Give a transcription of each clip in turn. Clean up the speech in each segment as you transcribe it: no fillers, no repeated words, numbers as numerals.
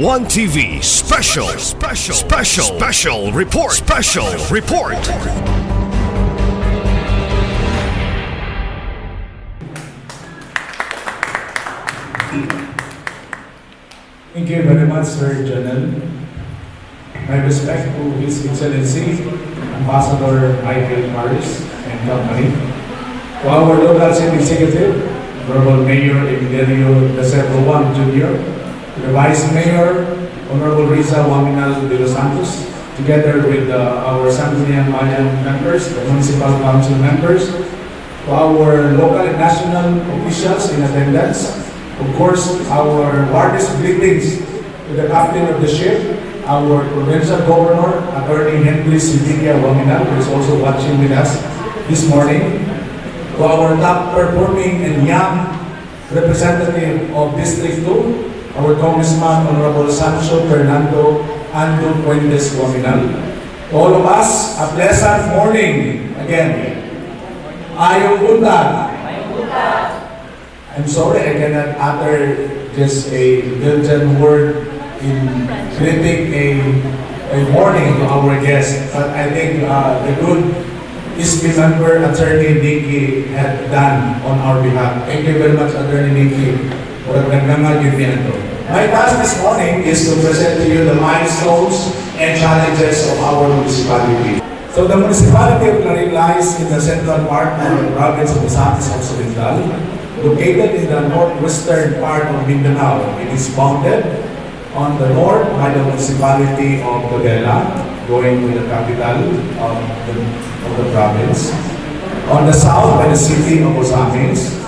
Onetv special report. Thank you very much, Sir Janel. My respect to His Excellency, Ambassador Michel Parys and company. To our local city executive, Honorable Mayor Emilio Decebro Juan Jr., to the Vice Mayor, Honorable Riza Waminal de los Santos, together with our Sangguniang Bayan members, the Municipal Council members, to our local and national officials in attendance, of course, our warmest greetings to the captain of the ship, our provincial governor, Attorney Henry Sidilia Waminal, who is also watching with us this morning, to our top performing and young representative of District 2, our Congressman Honorable Sancho Fernando Ando Fuentes Waminal. To all of us, a pleasant morning again. Ayaw buntag. I'm sorry I cannot utter just a Belgian word in greeting a morning to our guests, but I think the good ISP member, Attorney Nikki, had done on our behalf. Thank you very much, Attorney Nikki, for my task this morning is to present to you the milestones and challenges of our municipality. So the municipality of Clarin lies in the central part of the province of Misamis Occidental, located in the northwestern part of Mindanao. It is bounded on the north by the municipality of Tudela, going to the capital of the province. On the south by the city of Osamis,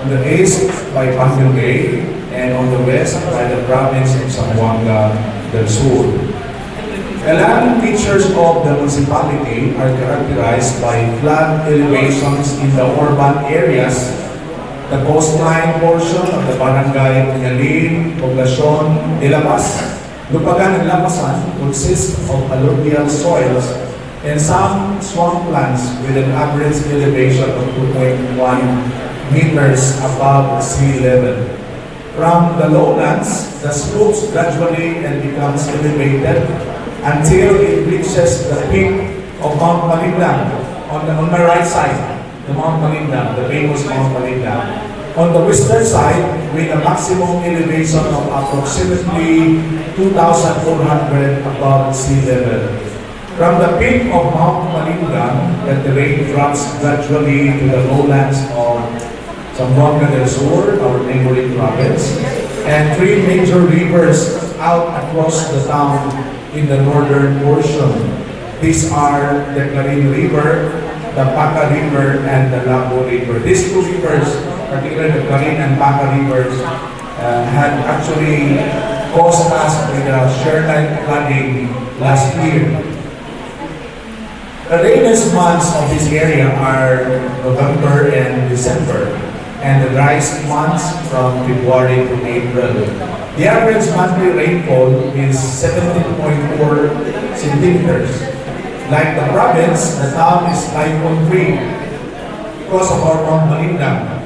on the east by Panghitabao, and on the west by the province of Zamboanga del Sur. The land features of the municipality are characterized by flat elevations in the urban areas. The coastline portion of the barangay Clarin, Poblacion de la Paz, Lupagan and Lapasan consists of alluvial soils and some swamplands with an average elevation of 2.1 meters above sea level. From the lowlands, the slopes gradually and becomes elevated until it reaches the peak of Mount Malindang on my right side. The Mount Malindang, the famous Mount Malindang. On the western side, with a maximum elevation of approximately 2,400 above sea level. From the peak of Mount Malindang, the terrain drops gradually to the lowlands of Zamboanga del Sur, our neighboring province, and three major rivers out across the town in the northern portion. These are the Clarin River, the Paca River, and the Labo River. These two rivers, particularly the Clarin and Paca rivers, had actually caused us with a shoreline flooding last year. The rainiest months of this area are November and December, and the driest months from February to April. The average monthly rainfall is 17.4 centimeters. Like the province, the town is typhoon free because of our Mount Malindang.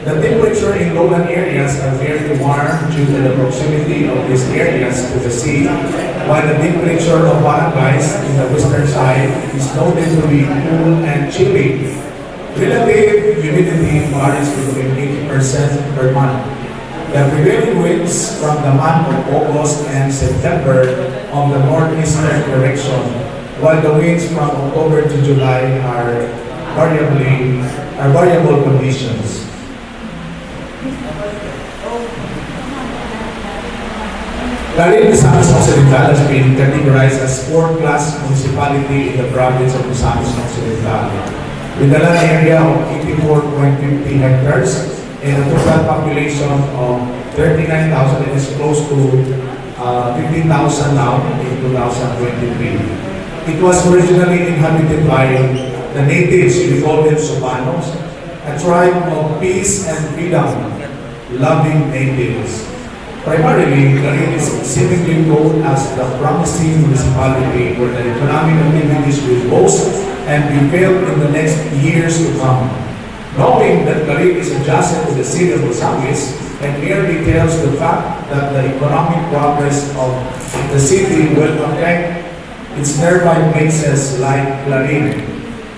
The temperature in lowland areas are very warm due to the proximity of these areas to the sea, while the temperature of barangays in the western side is noted to be cool and chilly. Relative humidity varies between 80% per month. The prevailing winds from the month of August and September on the northeastern direction, while the winds from October to July are variable conditions. Clarin Misamis Occidental has been categorized as fourth-class municipality in the province of Misamis Occidental, with a land area of 84.50 hectares and a total population of 39,000. It is close to 15,000 now in 2023. It was originally inhabited by the natives, we call them Subanos, a tribe of peace and freedom-loving natives. Primarily, Clarin is seemingly known as the promising municipality where the economic activities will boast and be felt in the next years to come. Knowing that Clarin is adjacent to the city of Osamis, and merely tells the fact that the economic progress of the city will affect its nearby places like Clarin,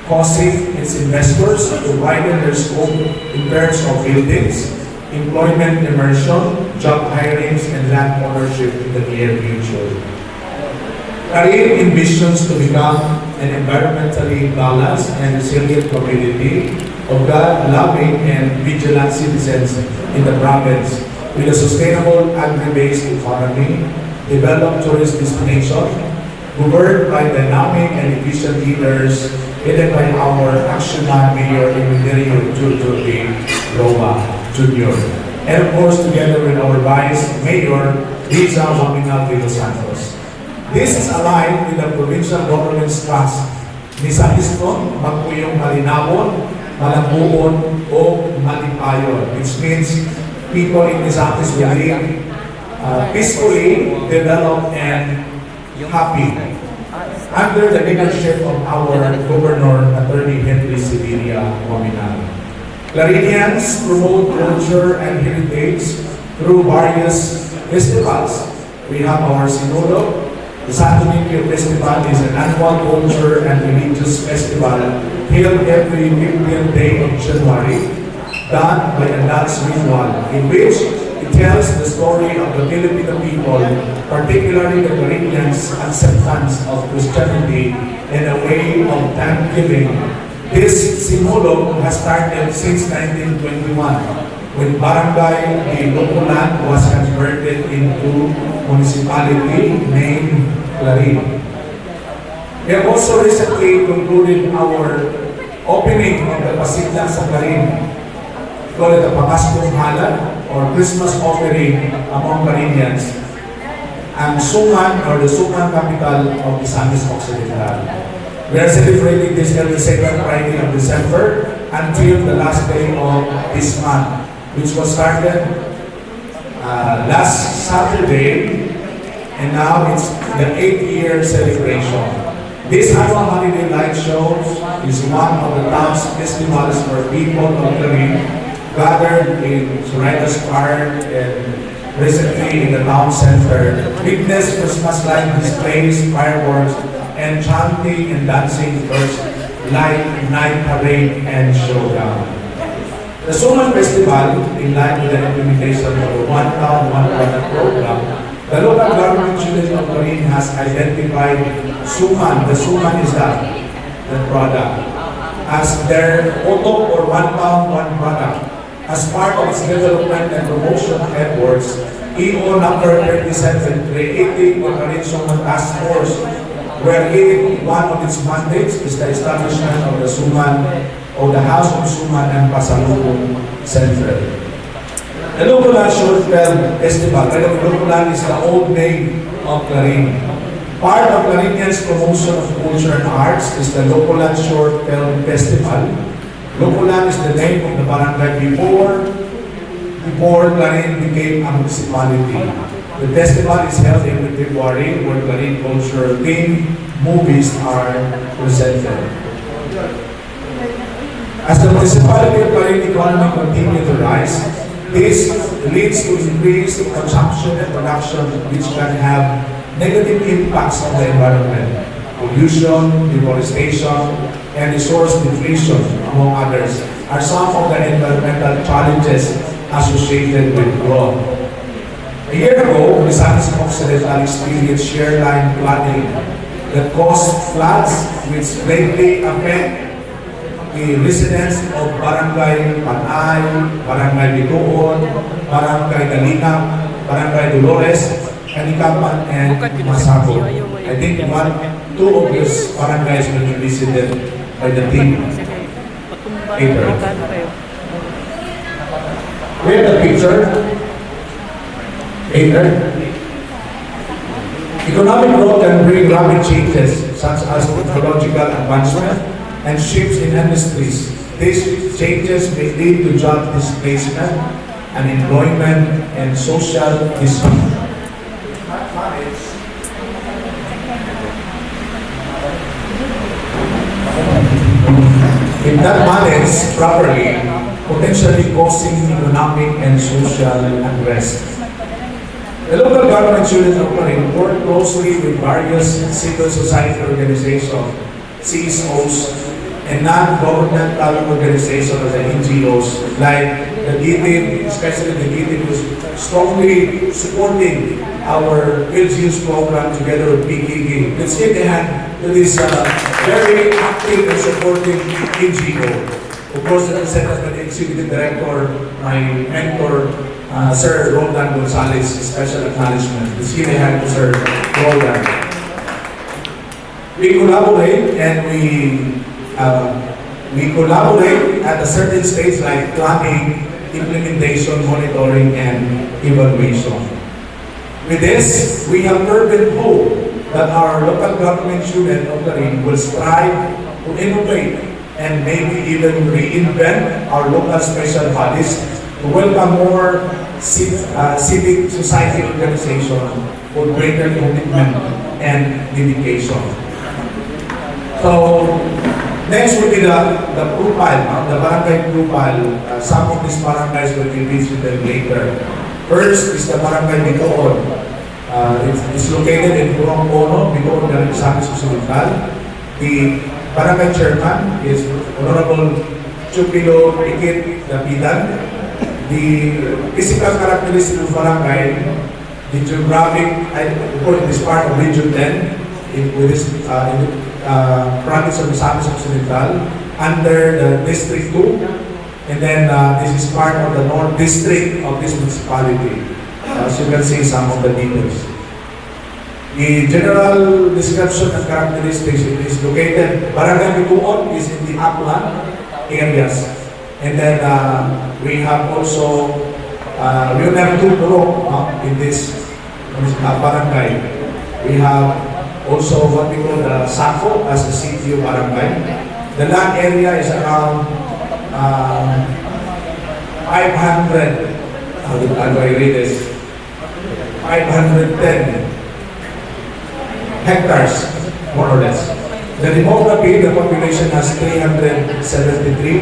causing its investors to widen their scope in terms of buildings, employment immersion, job hirings, and land ownership in the near future. Clarin envisions to become an environmentally balanced and resilient community of God-loving and vigilant citizens in the province with a sustainable agri-based economy, developed tourist destination, governed by dynamic and efficient leaders headed by our action man Mayor Emilio Julio Roma Jr. And of course, together with our Vice Mayor, Riza Waminal de los Santos. This is aligned with the provincial government's trust ni San Iston, Magpuyong Malinabon, Malambuon, o Malipayon, which means people in Misamis will live peacefully, develop, and happy under the leadership of our Governor, Attorney Henry Sibiria Waminal. Clarinians promote culture and heritage through various festivals. We have our Sinodo. The Santo Niño Festival is an annual culture and religious festival held every 15th day of January, done by a dance ritual in which it tells the story of the Filipino people, particularly the Caribbeans' acceptance of Christianity and a way of thanksgiving. This Sinulo has started since 1921 when Barangay Locolan was converted into municipality named Clarin. We have also recently concluded our opening of the Pasigla sa Clarin, called the Pakaskong Halad or Christmas offering among Caribbeans, ang Suman or the Suman capital of Misamis Occidental. We are celebrating this every second Friday of December until the last day of this month, which was started last Saturday, and now it's the 8th-year celebration. This annual holiday light show is one of the town's festivals for people of Clarin gathered in Soraitas Park and recently in the town center. Witness Christmas light displays, fireworks, and chanting and dancing first light night parade and showdown. The Suman Festival, in line with the implementation of the One Town, One Product program, the local government unit of Clarin has identified Suman, the Suman is the product, as their motto for One Town, One Product. As part of its development and promotion efforts, EO number 37 creating the Clarin Suman Task Force, wherein one of its mandates is the establishment of the Suman or the House of Suman and Pasalubong Center. The Locolan Short Film Festival, Locolan is the old name of Clarin. Part of Clarinians' promotion of culture and arts is the Locolan Short Film Festival. Locolan is the name of the barangay before Clarin became a municipality. The festival is held in February where Clarin cultural themed movies are presented. As the municipality of Clarin economy continues to rise, this leads to increased consumption and production which can have negative impacts on the environment. Pollution, deforestation, and resource depletion, among others, are some of the environmental challenges associated with growth. A year ago, Misamis Occidental experienced shear line flooding that caused floods which greatly affect the residents of Barangay Panay, Barangay Bituon, Barangay Galina, Barangay Dolores, Kanikapan, and Masago. I think two of these barangays will be visited by the team later. We have the picture later. Economic growth can bring rapid changes such as technological advancement and shifts in industries. These changes may lead to job displacement, unemployment, and social distress. If not managed properly, potentially causing economic and social unrest. The local government unit of Clarin work closely with various civil society organizations, CSOs, and non-governmental organizations like NGOs, like the DITIB, especially the DITIB, was strongly supporting our LGU's program together with PKK. Let's give a hand to this very active and supportive NGO. Of course, represented by the Executive Director, my mentor, Sir Roldan Gonzalez, special acknowledgement. Let's give a hand to Sir Roldan. We collaborate and we collaborate at a certain stage like planning, implementation, monitoring, and evaluation. With this, we have fervent hope that our local government unit of Clarin will strive to innovate and maybe even reinvent our local special bodies to welcome more civic society organization for greater commitment and dedication. So, next will be the profile, the barangay profile. Some of these barangays will be visited later. First is the barangay Bitoon. It's located in Purong Pono, Bitoon, Galang-Samis Occidental. The barangay chairman is Honorable Chupilo Ikit Dapidan. The physical characteristics of barangay, the geographic, of course, it is part of Region 10, with this, province of Misamis Occidental, under the District 2, and then this is part of the North District of this municipality. As you can see some of the details. The general description and characteristics, it is located, Barangay Bituon is in the upland areas. And then we have also, we don't have two purok in this barangay. We have also what we call the Sako as a city of barangay. The land area is around 500, how do I read this? 510 hectares, more or less. The demography, the population has 373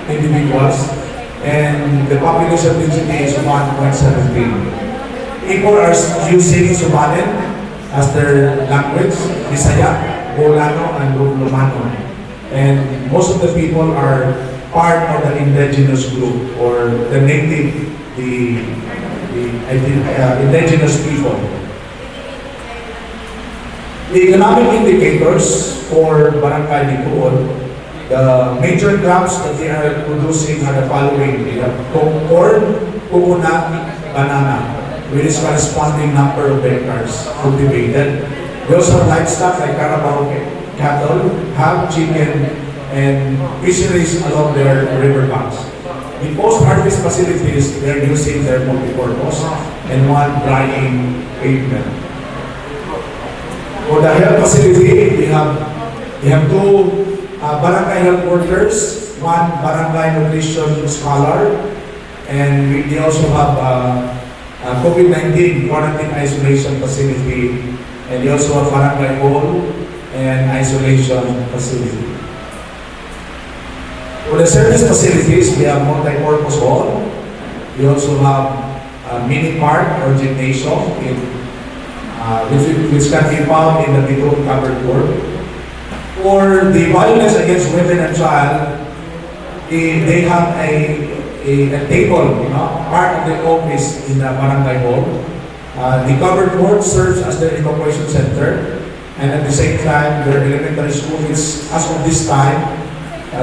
individuals, and the population density is 1.17. People are using Sumanen as their language, Bisaya, Bolano, and Lumano. And most of the people are part of the indigenous group or the native, the indigenous people. The economic indicators for Barangay Bituon, the major crops that they are producing are the following. We have corn, coconut, banana, with its corresponding number of hectares cultivated. We also have livestock like carabao, cattle, hog, chicken, and fisheries along their riverbanks. The post-harvest facilities, they're using their multi-purpose and one drying pavement. For the health facility, we have two barangay health workers, one barangay nutrition scholar, and we also have a COVID-19 quarantine isolation facility, and we also have barangay hall and isolation facility. For the service facilities, we have multi-purpose hall. We also have a mini park or gymnasium which can be found in the Bituon covered court. For the violence against women and child, they have a table, part of the office in the barangay hall. The covered court serves as the evacuation center, and at the same time, their elementary school is, as of this time,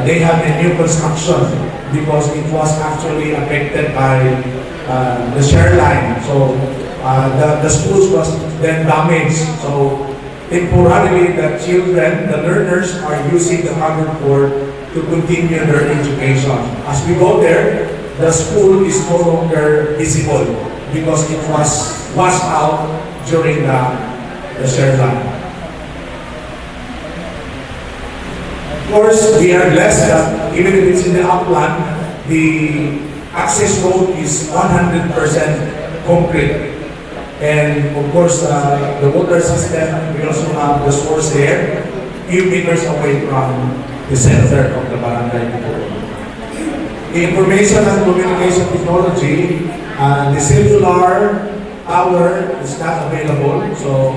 they have a new construction because it was actually affected by the share line. So the schools was then damaged. So temporarily, the children, the learners are using the covered court to continue their education. As we go there, the school is no longer visible because it was washed out during the share line. Of course, we are blessed that even if it's in the upland, the access road is 100% concrete. And of course, the water system, we also have the source there, few meters away from the center of the barangay. the information and communication technology, the cellular tower is not available. So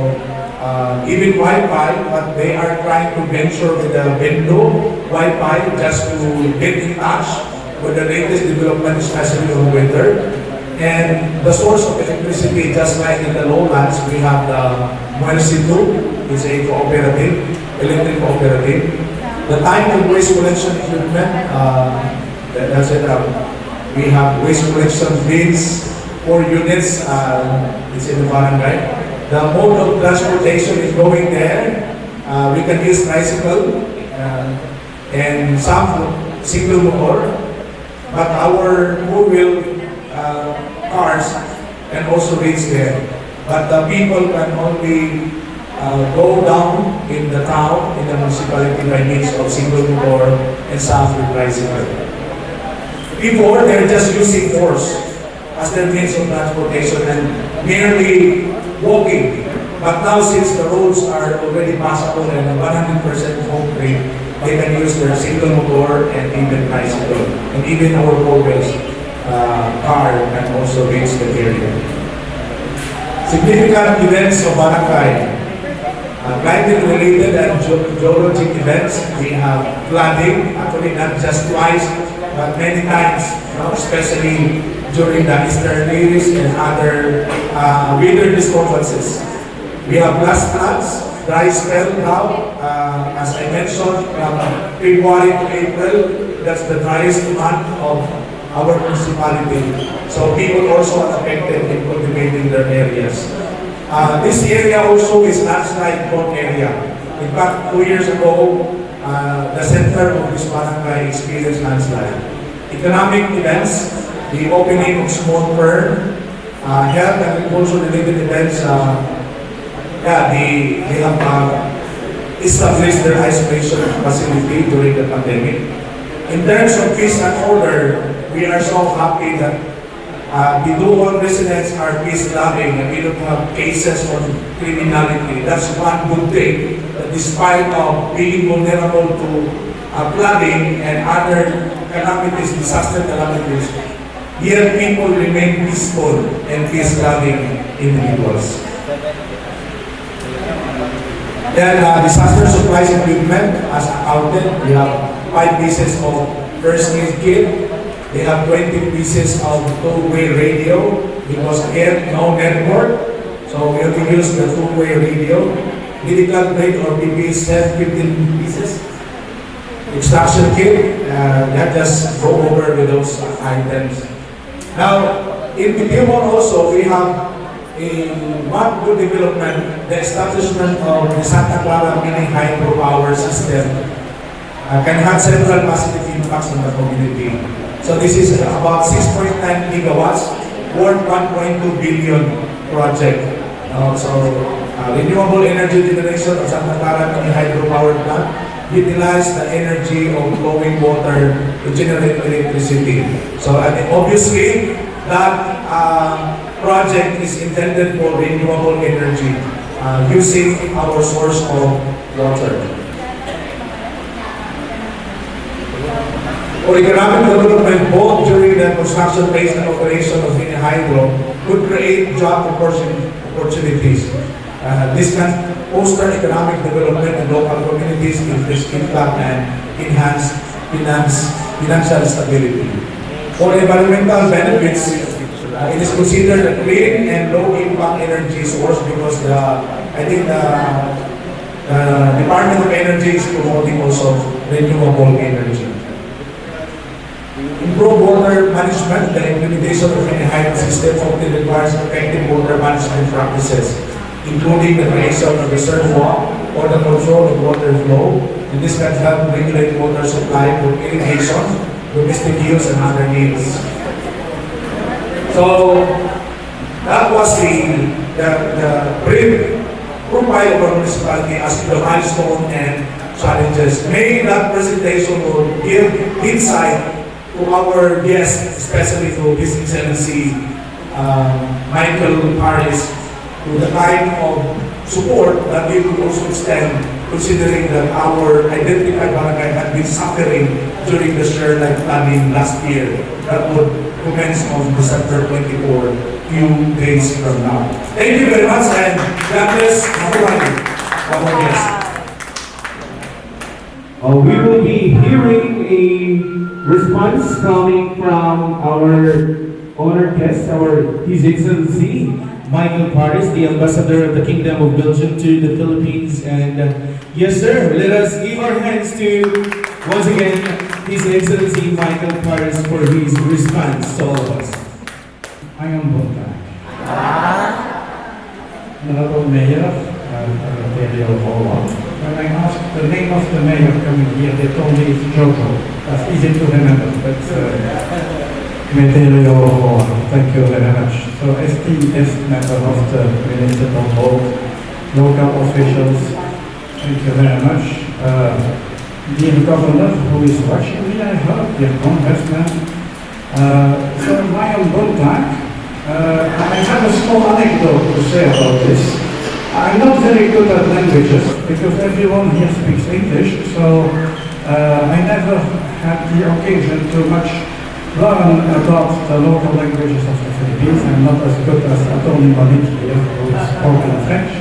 even Wi-Fi, but they are trying to venture with the window Wi-Fi just to get in touch with the latest development, especially on weather. And the source of electricity, just like in the lowlands, we have the Municipal, it's a cooperative, electric cooperative. The time of waste collection equipment, that's it. We have waste collection bins, 4 units, it's in the barangay. The mode of transportation is going there. We can use tricycle and some single motor, but our four-wheel cars can also reach there. But the people can only go down in the town, in the municipality by means of single motor and some with tricycle. Before, they're just using horse as their means of transportation and merely walking. But now, since the roads are already passable and 100% concrete, they can use their single motor and even tricycle. And even our progress car can also reach the area. Significant events of barangay. Climate-related and geologic events. We have flooding, actually not just twice, but many times, especially during the easterlies and other weather disturbances. We have blast floods, dry spell now, as I mentioned, from February to April, that's the driest month of our municipality. So people also are affected in cultivating their areas. This area also is landslide prone area. In fact, 2 years ago, the center of this barangay experienced landslide. Economic events, the opening of small firm, health and agriculture related events, they have established their isolation facility during the pandemic. In terms of peace and order, we are so happy that the Dual residents are peace-loving and we don't have cases of criminality. That's one good thing, that despite of being vulnerable to flooding and other calamities, disaster calamities, here people remain peaceful and peace-loving individuals. Then disaster supplies equipment, as accounted, we have 5 pieces of first aid kit. They have 20 pieces of two-way radio because again, no network. So we only use the two-way radio. Medical grade or PPE set 15 pieces. Extraction kit, let us go over with those items. Now, in Mihimamat also, we have one good development, the establishment of the Santa Clara mini hydro power system can have several positive impacts on the community. So this is about 6.9 gigawatts worth 1.2 billion project. So renewable energy generation of Santa Clara mini hydro power plant utilize the energy of flowing water to generate electricity. So obviously that project is intended for renewable energy using our source of water. For economic development, both during the construction phase and operation of mini hydro could create job opportunities. This can foster economic development in local communities, increase income, and enhance financial stability. For environmental benefits, it is considered a clean and low-impact energy source because I think the Department of Energy is promoting also renewable energy. Improve water management. The implementation of any hydro system often requires effective water management practices, including the creation of reservoir or the control of water flow. And this can help regulate water supply for irrigation, domestic use, and other needs. So that was the brief profile of our municipality as to the milestone and challenges. May that presentation will give insight to our guests, especially to His Excellency Michel Parys, to the kind of support that we would also extend, considering that our identified barangay had been suffering during the share-like planning last year that would commence on December 24, few days from now. Thank you very much, and God bless everybody. We will be hearing a response coming from our honored guest, His Excellency Michel Parys, the Ambassador of the Kingdom of Belgium to the Philippines. And yes, sir, let us give our hands to, once again, His Excellency Michel Parys for his response to all of us. I am Bota. Honorable Mayor, when I asked the name of the mayor coming here, they told me it's Jojo. That's easy to remember, but thank you very much. So esteemed member of the Municipal Board, local officials, thank you very much. Dear Governor, who is watching me, I heard, dear Congressman. So my own Bota, I have a small anecdote to say about this. I'm not very good at languages because everyone here speaks English, so I never had the occasion to much learn about the local languages of the Philippines. I'm not as good as Attorney Malik here, who is spoken French.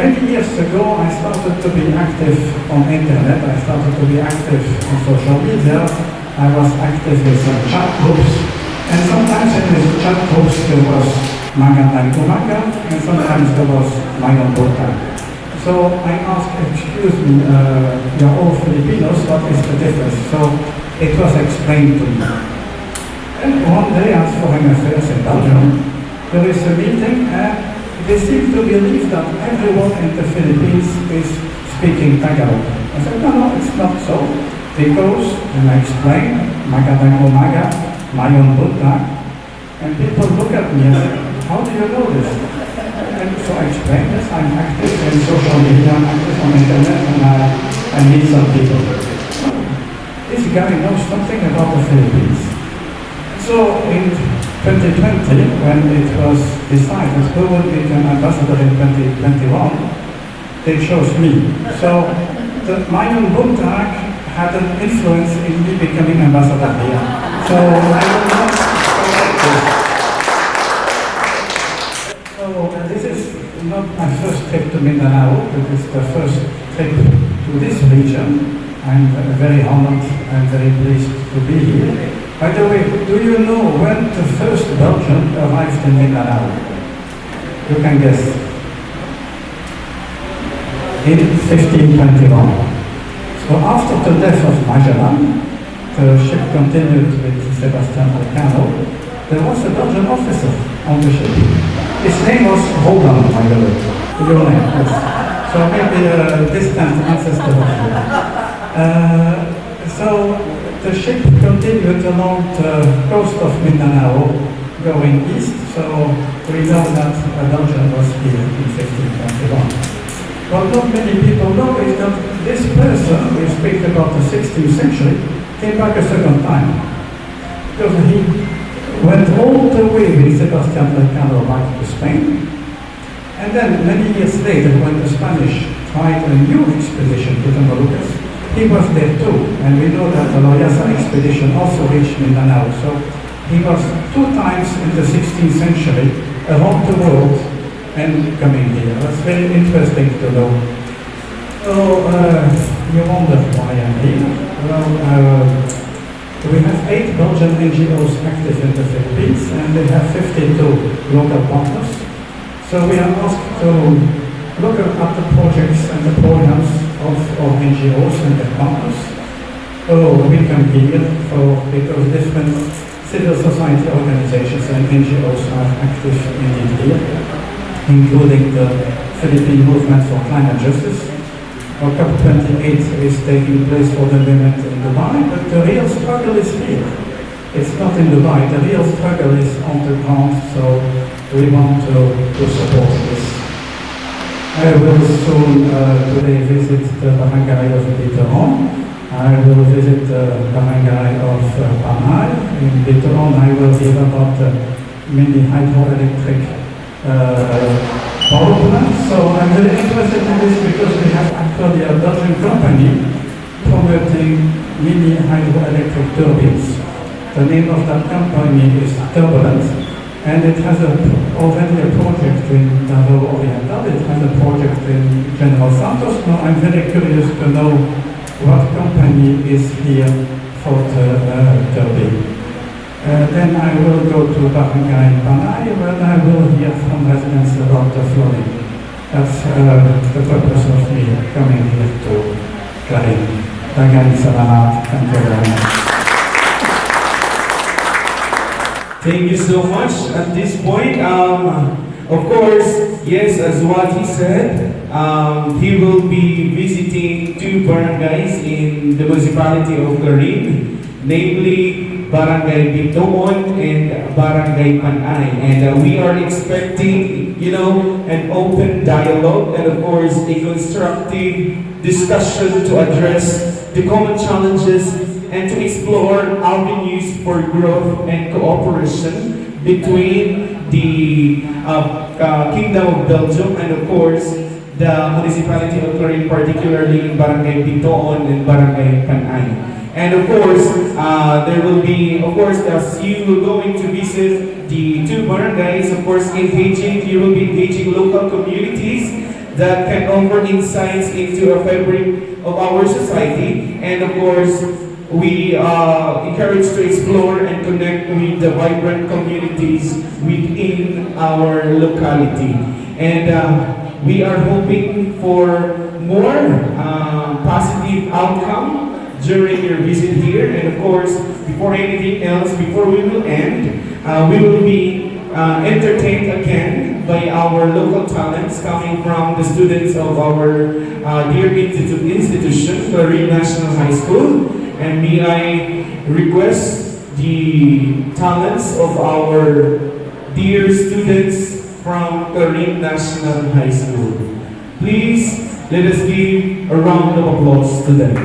Many years ago, I started to be active on internet. I started to be active on social media. I was active in some chat groups, and sometimes in these chat groups there was Mangatang Umaga, and sometimes there was Mayon Bota. So I asked, excuse me, you're all Filipinos, what is the difference? So it was explained to me. And one day at Foreign Affairs in Belgium, there is a meeting, and they seem to believe that everyone in the Philippines is speaking Tagalog. I said, no, it's not so. Because, and I explained, Mangatang Umaga, Mayon Bota, and people look at me and say, how do you know this? And so I explained this. I'm active in social media, I'm active on internet, and I meet some people. This guy knows something about the Philippines. So in 2020, when it was decided who would become ambassador in 2021, they chose me. So the Mayon Bundtag had an influence in me becoming ambassador here. So I will not forget this. This is not my first trip to Mindanao, but it's the first trip to this region. I'm very honored and very pleased to be here. By the way, do you know when the first Belgian arrived in Mindanao? You can guess. In 1521. So after the death of Magellan, the ship continued with Sebastian Elcano. There was a Belgian officer on the ship. His name was Roland, by the way. Your name, yes. So maybe a distant ancestor of you. So the ship continued along the coast of Mindanao, going east. So we know that Belgium was here in 1521. What not many people know is that this person, we speak about the 16th century, came back a second time. Because he went all the way with Sebastian Elcano back to Spain. And then many years later, when the Spanish tried a new expedition to the Moluccas, he was there too. And we know that the Loyasa expedition also reached Mindanao. So he was 2 times in the 16th century around the world and coming here. That's very interesting to know. So you wonder why I'm here. Well, we have 8 Belgian NGOs active in the Philippines, and they have 52 local partners. So we are asked to look at the projects and the programs of our NGOs and their partners. So we come here because different civil society organizations and NGOs are active indeed here, including the Philippine Movement for Climate Justice. Our COP28 is taking place for the women in Dubai, but the real struggle is here. It's not in Dubai, the real struggle is on the ground, so we want to support this. I will soon today visit the barangay of Bitoron. I will visit the barangay of Panghitaboo. In Bitoron I will hear about the mini hydroelectric power plant. So I'm very interested in this because we have actually a Belgian company promoting mini hydroelectric turbines. The name of that company is Turbulent, and it has already a project in Davao Oriental. It has a project in General Santos. Now I'm very curious to know what company is here for the turbine. Then I will go to Barangay Panay, where I will hear from residents about the flooding. That's the purpose of me coming here to Clarin. Dagan salamat. Thank you very much. Thank you so much. At this point, of course, yes, as what he said, he will be visiting two barangays in the municipality of Clarin, namely Barangay Bitoon and Barangay Panay. And we are expecting, an open dialogue and of course a constructive discussion to address the common challenges and to explore avenues for growth and cooperation between the Kingdom of Belgium and of course the municipality of Clarin, particularly in Barangay Bitoon and Barangay Panay. And of course, there will be, as you are going to visit the two barangays, of course, you will be engaging local communities that can offer insights into a fabric of our society. And of course, we encourage to explore and connect with the vibrant communities within our locality. And we are hoping for more positive outcome during your visit here. And of course, before anything else, before we will end, we will be entertained again by our local talents coming from the students of our dear institution, Clarin National High School. And may I request the talents of our dear students from Clarin National High School. Please, let us give a round of applause to them.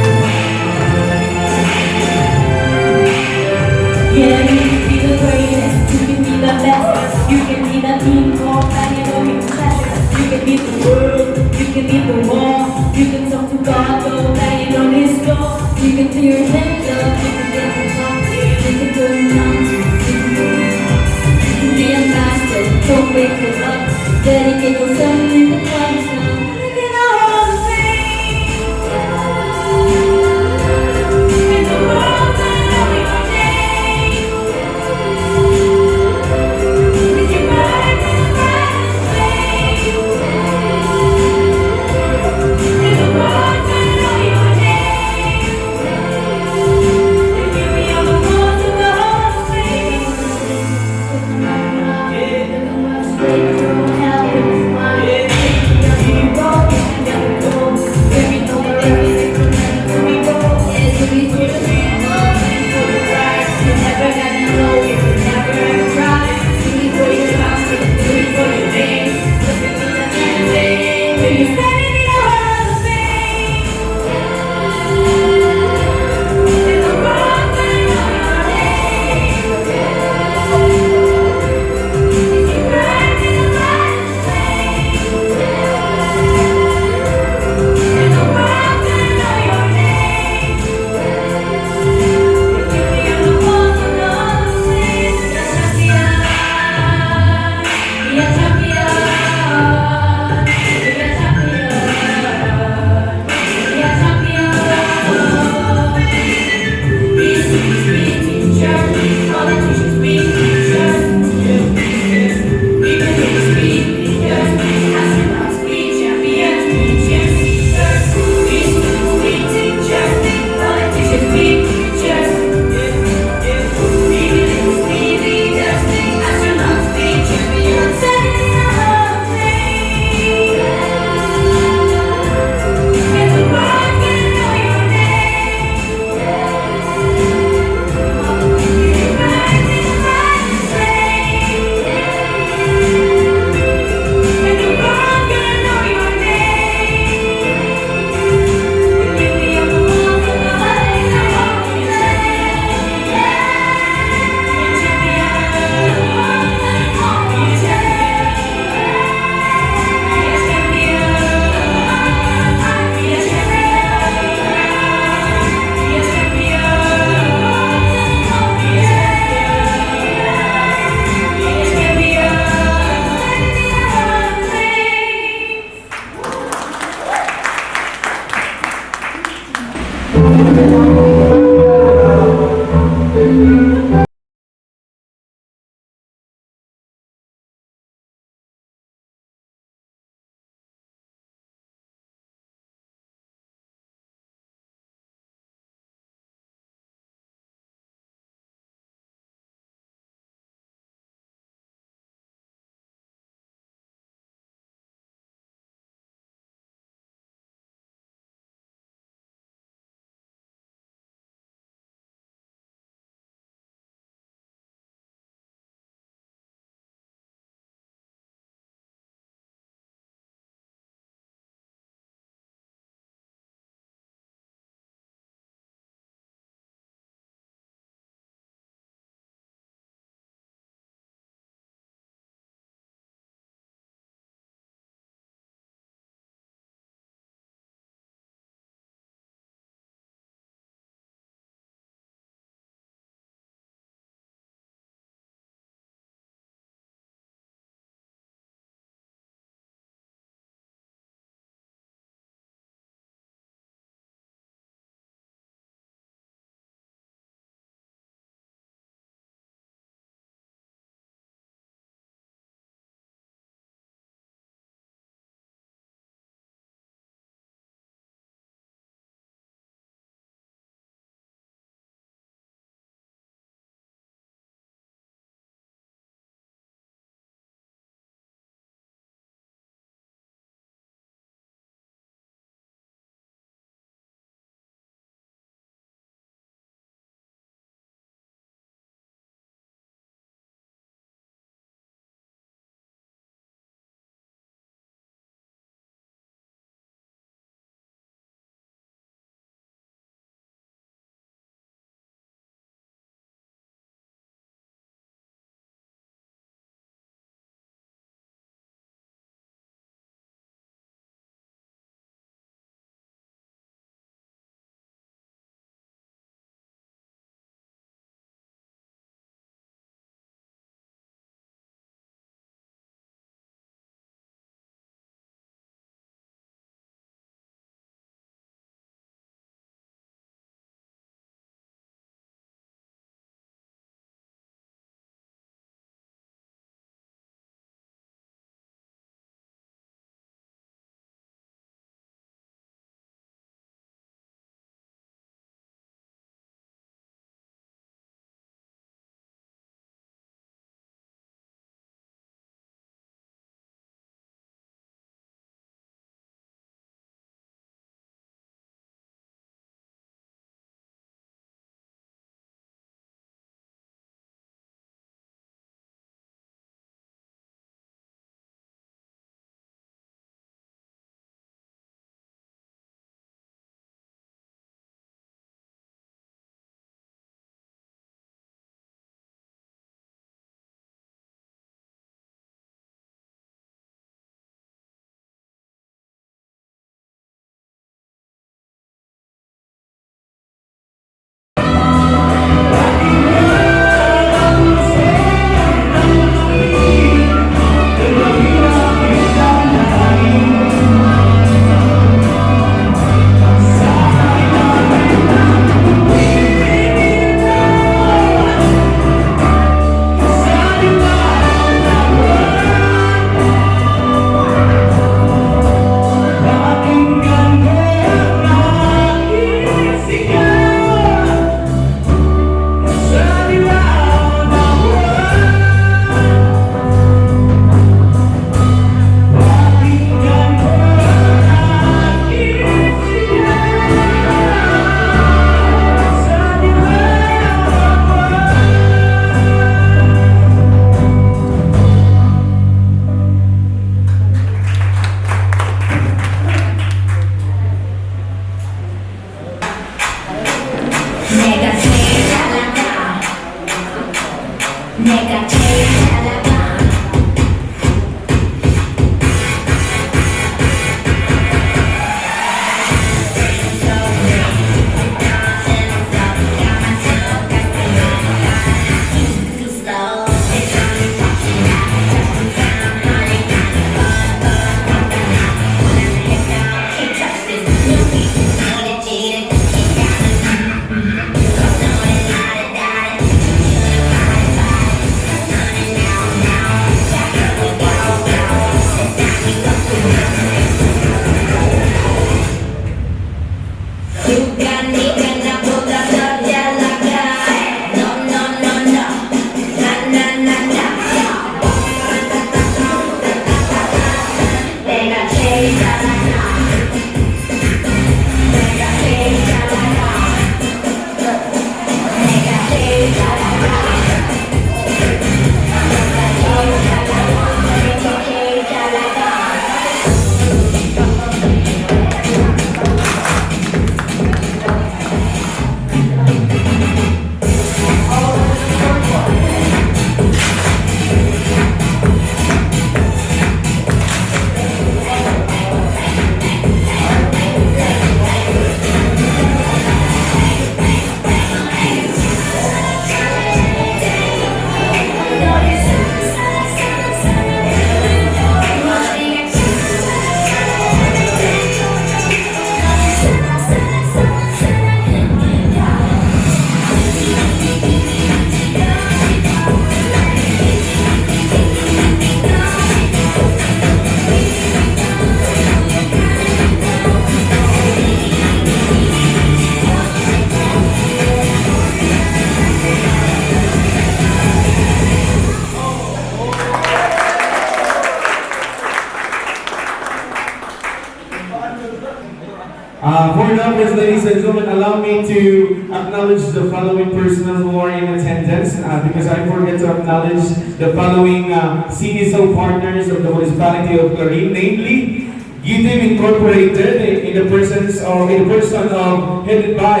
before numbers, ladies and gentlemen, allow me to acknowledge the following personnel who are in attendance because I forget to acknowledge the following CDSO partners of the municipality of Clarin, namely GITIM Incorporated in the person of headed by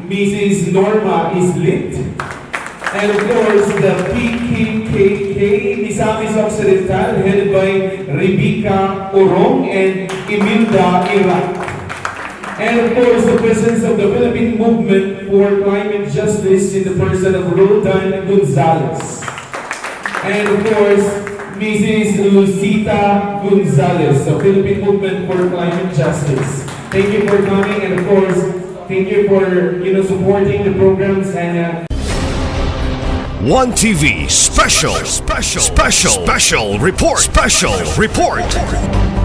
Mrs. Norma Islit, and of course the PKKK Misamis Occidental headed by Rebecca Orong and Imelda Iraq. And of course, the presence of the Philippine Movement for Climate Justice in the person of Roldan Gonzalez. And of course, Mrs. Lucita Gonzalez, the Philippine Movement for Climate Justice. Thank you for coming, and of course, thank you for supporting the programs and. Onetv special report.